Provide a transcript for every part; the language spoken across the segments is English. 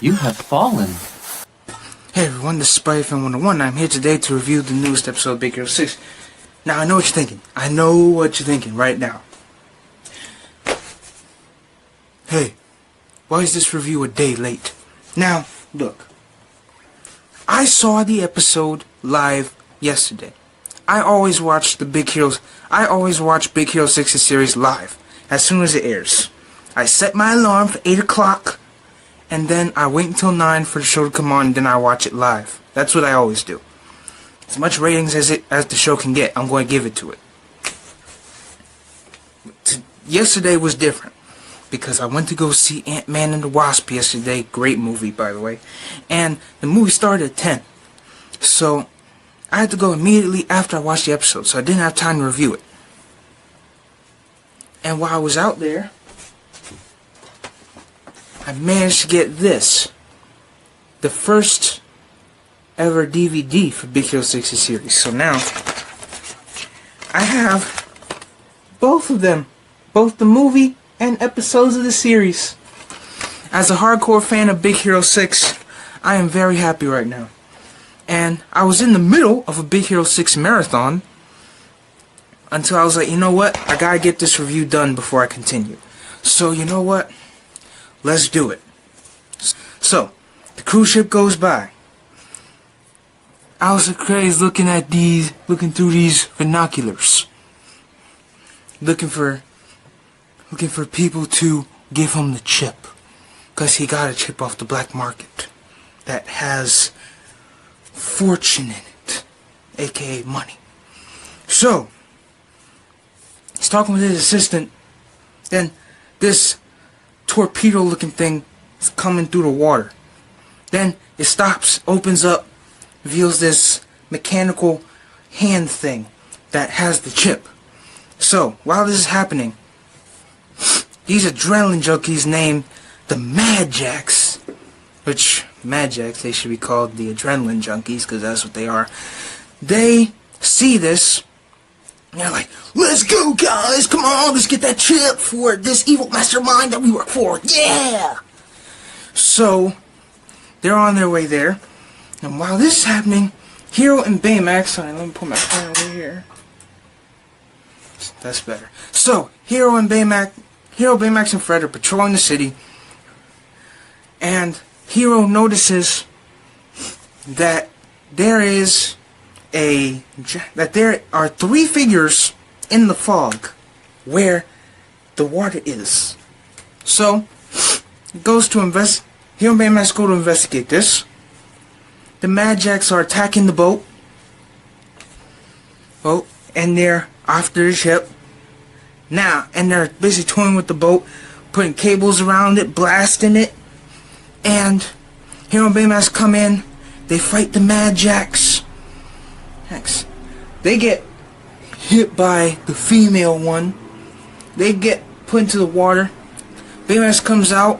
You have fallen. Hey everyone, this is Spider-Fan 101. I'm here today to review the newest episode of Big Hero 6. Now, I know what you're thinking. I know what you're thinking right now. Hey, why is this review a day late? Now, look. I saw the episode live yesterday. I always watch Big Hero 6's series live as soon as it airs. I set my alarm for 8 o'clock. And then I wait until 9 for the show to come on, and then I watch it live. That's what I always do. As much ratings as the show can get, I'm going to give it to it. Yesterday was different, because I went to go see Ant-Man and the Wasp yesterday. Great movie, by the way. And the movie started at 10. So, I had to go immediately after I watched the episode, so I didn't have time to review it. And while I was out there, I managed to get this. The first ever DVD for Big Hero 6's series. So now, I have both of them. Both the movie and episodes of the series. As a hardcore fan of Big Hero 6, I am very happy right now. And I was in the middle of a Big Hero 6 marathon until I was like, you know what? I gotta get this review done before I continue. So, you know what? Let's do it. So, the cruise ship goes by. Alistair Cray's looking through these binoculars. Looking for people to give him the chip. Because he got a chip off the black market that has fortune in it. AKA money. So, he's talking with his assistant. Then, this torpedo looking thing is coming through the water. Then it stops, opens up, reveals this mechanical hand thing that has the chip. So while this is happening, these adrenaline junkies named the Mad Jacks, which Mad Jacks, they should be called the adrenaline junkies because that's what they are. They see this. And they're like, let's go guys, come on, let's get that chip for this evil mastermind that we work for, yeah! So, they're on their way there, and while this is happening, Hiro and Baymax, sorry, let me put my phone over here. That's better. So, Hiro, Baymax, and Fred are patrolling the city, and Hiro notices that there are 3 figures in the fog where the water is. So, Hiro and Baymax go to investigate this. The Mad Jacks are attacking the boat. Oh, and they're after the ship. Now, and they're basically toying with the boat, putting cables around it, blasting it. And Hiro and Baymax come in. They fight the Mad Jacks. They get hit by the female one. They get put into the water. Baymax comes out.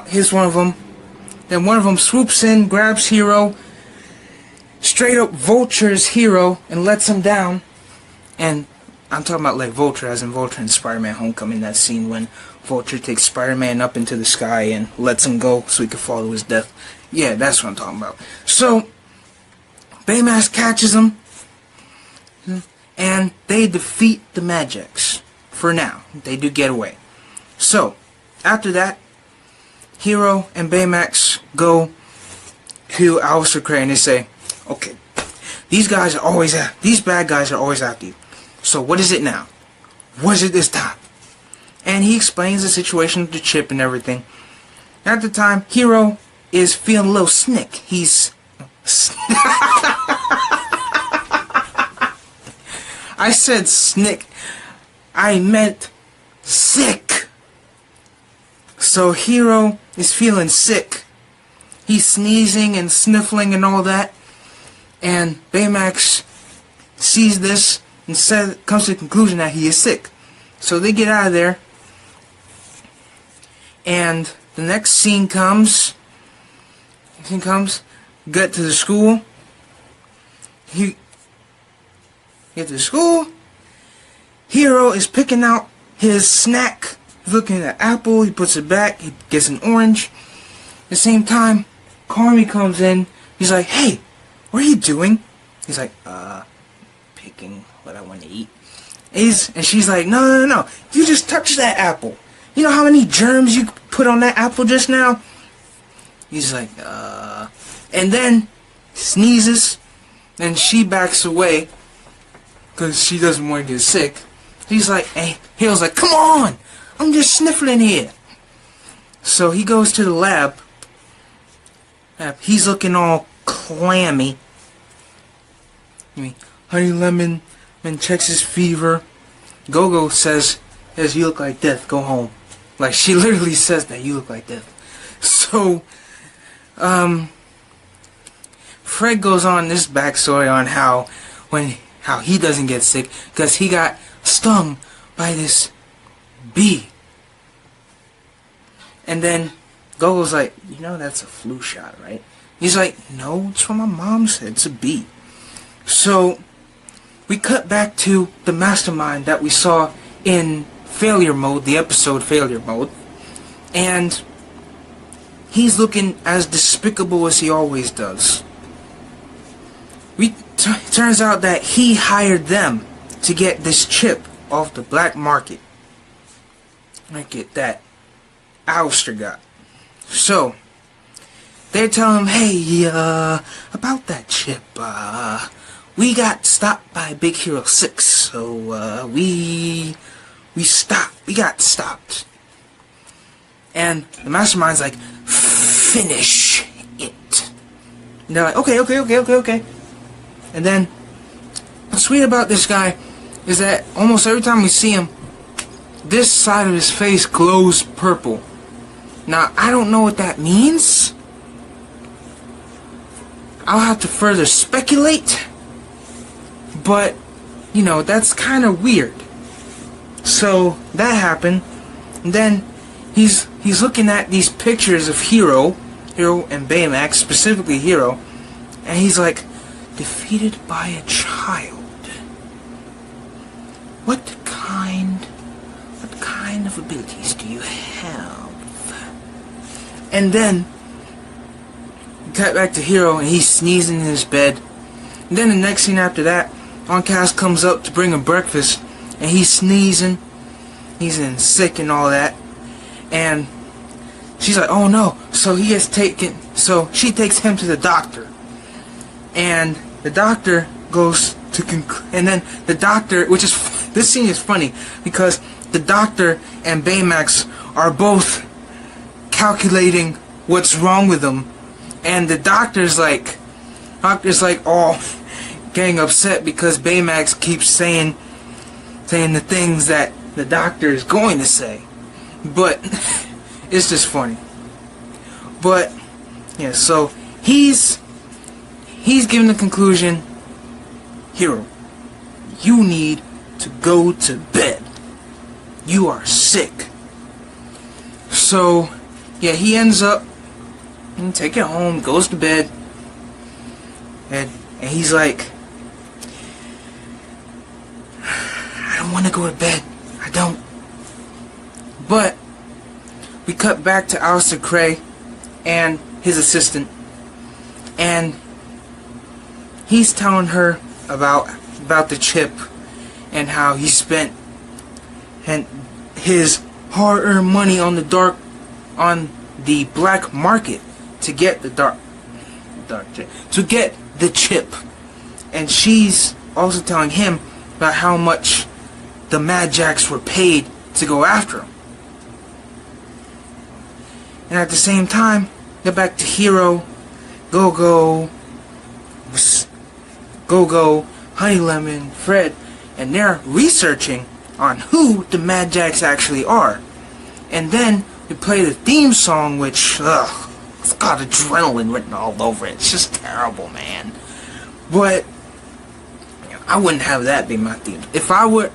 Hits one of them. Then one of them swoops in, grabs Hiro, straight up vultures Hiro, and lets him down. And I'm talking about like Vulture, as in Vulture in Spider-Man Homecoming, that scene when Vulture takes Spider-Man up into the sky and lets him go so he can follow his death. Yeah, that's what I'm talking about. So, Baymax catches him, and they defeat the Mad Jacks. For now. They do get away. So, after that, Hiro and Baymax go to Alistair Cray and they say, okay, these bad guys are always after you. So what is it now? What is it this time? And he explains the situation with the chip and everything. At the time, Hiro is feeling a little snick. He's... I said snick. I meant sick. So Hiro is feeling sick. He's sneezing and sniffling and all that. And Baymax sees this and comes to the conclusion that he is sick. So they get out of there. And the next scene comes. Get to the school. Get to the school. Hiro is picking out his snack. He's looking at an apple. He puts it back. He gets an orange. the same time, Carmi comes in. He's like, hey, what are you doing? He's like, picking what I want to eat. And she's like, no. You just touched that apple. You know how many germs you put on that apple just now? He's like, and then sneezes, and she backs away because she doesn't want to get sick. He's like, hey, Hiro's like, come on, I'm just sniffling here. So he goes to the lab. He's looking all clammy. Honey Lemon and checks his fever. Gogo says, you look like death, go home. Like, she literally says that, you look like death. So, Fred goes on this backstory on how he doesn't get sick because he got stung by this bee. And then Gogo's like, you know that's a flu shot, right? He's like, no, it's what my mom said, it's a bee. So we cut back to the Mastermind that we saw in Failure Mode, the episode Failure Mode, and he's looking as despicable as he always does. Turns out that he hired them to get this chip off the black market. Like that Alistair got. So they're telling him, hey, about that chip, we got stopped by Big Hero 6, so we got stopped. And the Mastermind's like, finish it. And they're like, okay. And then, what's sweet about this guy is that almost every time we see him, this side of his face glows purple. Now, I don't know what that means. I'll have to further speculate. But, you know, that's kind of weird. So, that happened. And then, he's looking at these pictures of Hiro and Baymax, specifically Hiro. And he's like, defeated by a child. What kind of abilities do you have? And then cut back to Hiro, and he's sneezing in his bed. And then the next scene after that, Oncast comes up to bring him breakfast, and he's sneezing. He's in sick and all that. And she's like, oh no. So she takes him to the doctor. And the doctor goes to and then the doctor, this scene is funny because the doctor and Baymax are both calculating what's wrong with him, and the doctor's like all getting upset because Baymax keeps saying the things that the doctor is going to say, but it's just funny. But yeah, so he's given the conclusion, Hiro, you need to go to bed. You are sick. So, yeah, he ends up take it home, goes to bed, and he's like, I don't want to go to bed. I don't. But we cut back to Alistair Cray and his assistant, and he's telling her about the chip and how he spent his hard-earned money on the black market to get the chip. And she's also telling him about how much the Mad Jacks were paid to go after him. And at the same time, get back to Hiro, Gogo, Honey Lemon, Fred, and they're researching on who the Mad Jacks actually are. And then we play the theme song, which, it's got adrenaline written all over it. It's just terrible, man. But I wouldn't have that be my theme. If I were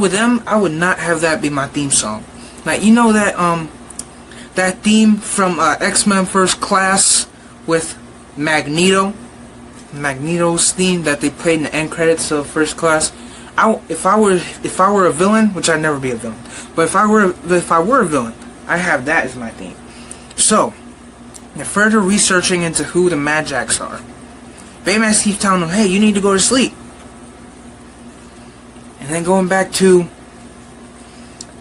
them, I would not have that be my theme song. Like, you know that theme from X-Men First Class with Magneto? Magneto's theme that they played in the end credits of First Class. If I were a villain, which I'd never be a villain, but if I were a villain, I have that as my theme. So and further researching into who the Mad Jacks are. Baymax keeps telling him, hey, you need to go to sleep. And then going back to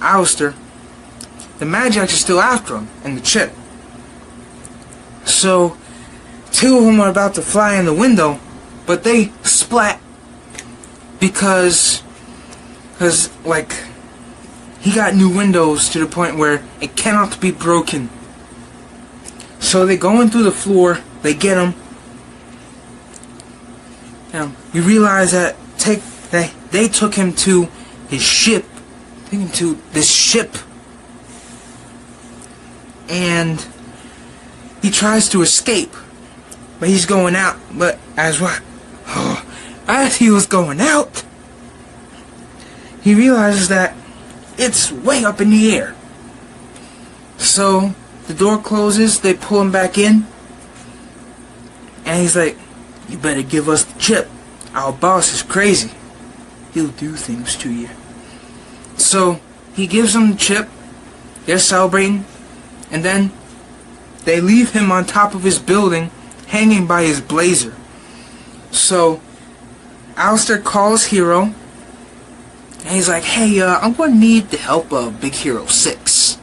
Alistair, the Mad Jacks are still after him and the chip. So, two of them are about to fly in the window, but they splat because like, he got new windows to the point where it cannot be broken. So they go in through the floor, they get him. You realize that they took him to his ship, taking him to this ship, and he tries to escape, but he's going out. But as he was going out, he realizes that it's way up in the air. So the door closes, they pull him back in, and he's like, you better give us the chip. Our boss is crazy. He'll do things to you. So he gives them the chip, they're celebrating, and then they leave him on top of his building, hanging by his blazer. So Alistair calls Hiro, and he's like, hey, I'm going to need the help of Big Hero 6.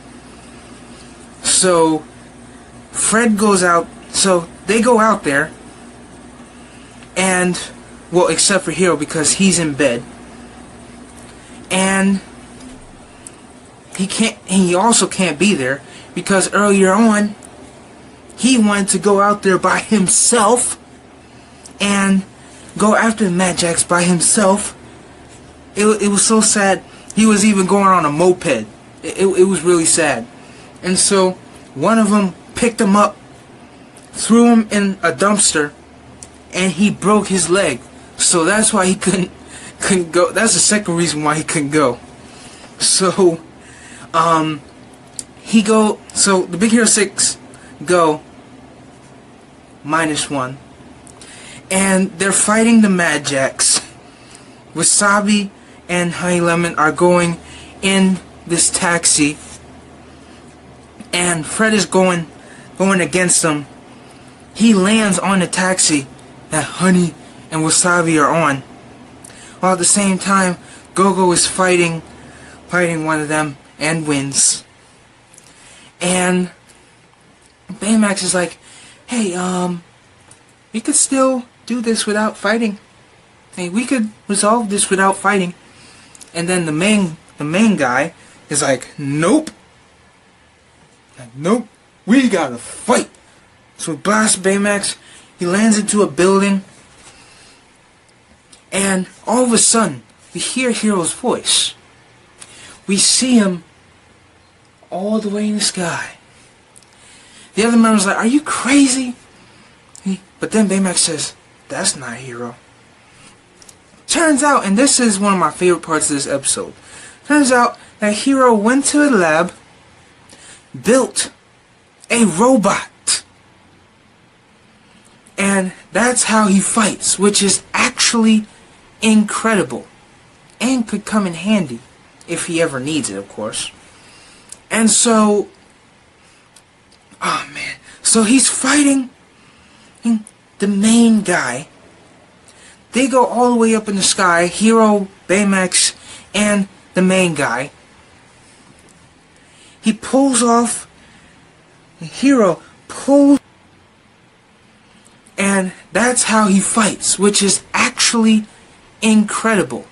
So Fred goes out, so they go out there, and, well, except for Hiro because he's in bed, and he also can't be there because earlier on he wanted to go out there by himself and go after the Mad Jacks by himself. It was so sad. He was even going on a moped. It was really sad. And so one of them picked him up, threw him in a dumpster, and he broke his leg. So that's why he couldn't go. That's the second reason why he couldn't go. So so the Big Hero 6 go -1, and they're fighting the Mad Jacks. Wasabi and Honey Lemon are going in this taxi, and Fred is going against them. He lands on the taxi that Honey and Wasabi are on, while at the same time Gogo is fighting one of them and wins. And Baymax is like, hey, we could still do this without fighting. Hey, we could resolve this without fighting. And then the main guy is like, nope. Nope, we gotta fight. So he blasts Baymax, he lands into a building, and all of a sudden, we hear Hiro's voice. We see him all the way in the sky. The other member's like, are you crazy? But then Baymax says, that's not Hiro. Turns out, and this is one of my favorite parts of this episode, turns out that Hiro went to the lab, built a robot, and that's how he fights, which is actually incredible, and could come in handy if he ever needs it, of course. And so, oh man, so he's fighting the main guy. They go all the way up in the sky, Hiro, Baymax, and the main guy. He pulls off, Hiro pulls, and that's how he fights, which is actually incredible,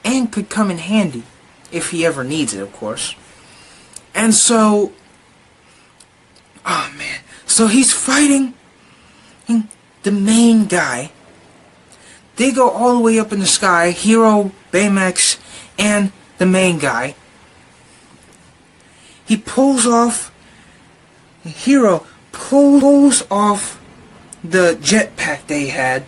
and could come in handy if he ever needs it, of course. And so, oh man, so he's fighting the main guy. They go all the way up in the sky, Hiro, Baymax, and the main guy. He pulls off, Hiro pulls off the jetpack they had.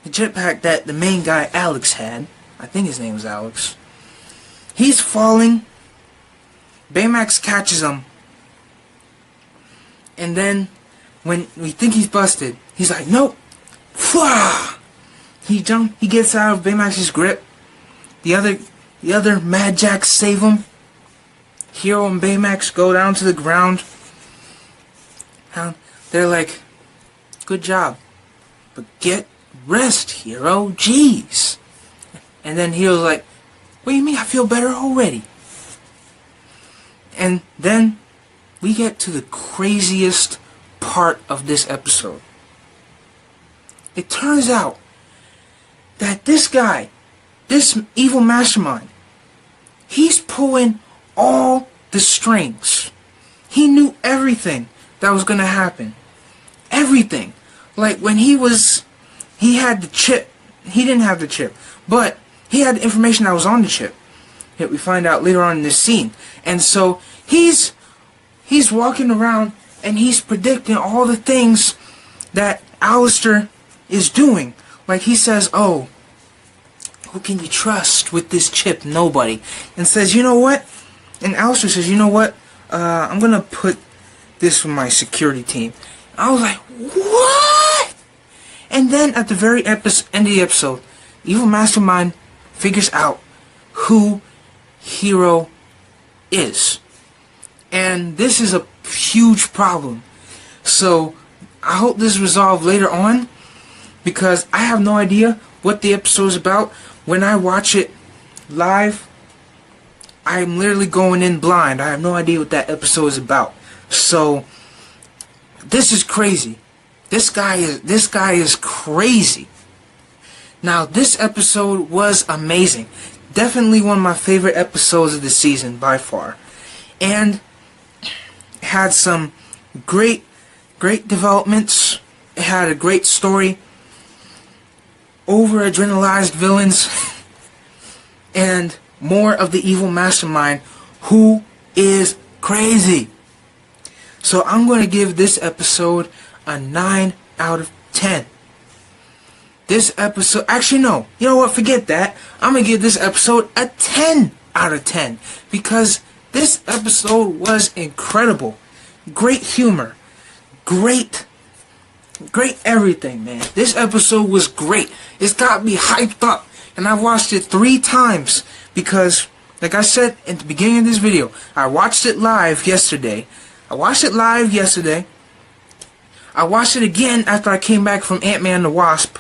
The jetpack that the main guy, Alex, had. I think his name was Alex. He's falling. Baymax catches him. And then, when we think he's busted, he's like, nope. Fwah! He gets out of Baymax's grip. The other Mad Jacks save him. Hiro and Baymax go down to the ground. And they're like, good job, but get rest, Hiro. Jeez. And then Hiro's like, what do you mean I feel better already? And then we get to the craziest part of this episode. It turns out that this guy, this evil mastermind, he's pulling all the strings. He knew everything that was going to happen. Everything. Like when he had the chip. He didn't have the chip, but he had the information that was on the chip. That we find out later on in this scene. And so he's walking around and he's predicting all the things that Alistair is doing. Like he says, oh, who can you trust with this chip? Nobody. And says, you know what? And Alistair says, you know what? I'm going to put this with my security team. I was like, what? And then at the very end of the episode, Evil Mastermind figures out who Hiro is. And this is a huge problem. So I hope this is resolved later on, because I have no idea what the episode is about. When I watch it live, I'm literally going in blind. I have no idea what that episode is about. So this is crazy. This guy is crazy. Now this episode was amazing. Definitely one of my favorite episodes of the season by far. And had some great developments. It had a great story. Over adrenalized villains. And more of the evil mastermind who is crazy. So I'm going to give this episode a 9 out of 10. This episode, actually no, you know what, forget that. I'm going to give this episode a 10 out of 10. Because this episode was incredible. Great humor. Great everything, man. This episode was great. It's got me hyped up. And I watched it 3 times. Because, like I said at the beginning of this video, I watched it live yesterday. I watched it again after I came back from Ant-Man and the Wasp.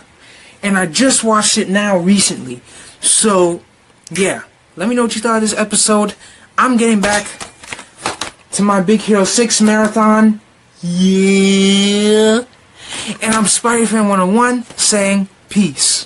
And I just watched it now recently. So, yeah. Let me know what you thought of this episode. I'm getting back to my Big Hero 6 marathon. Yeah. And I'm Spider-Fan 101 saying peace.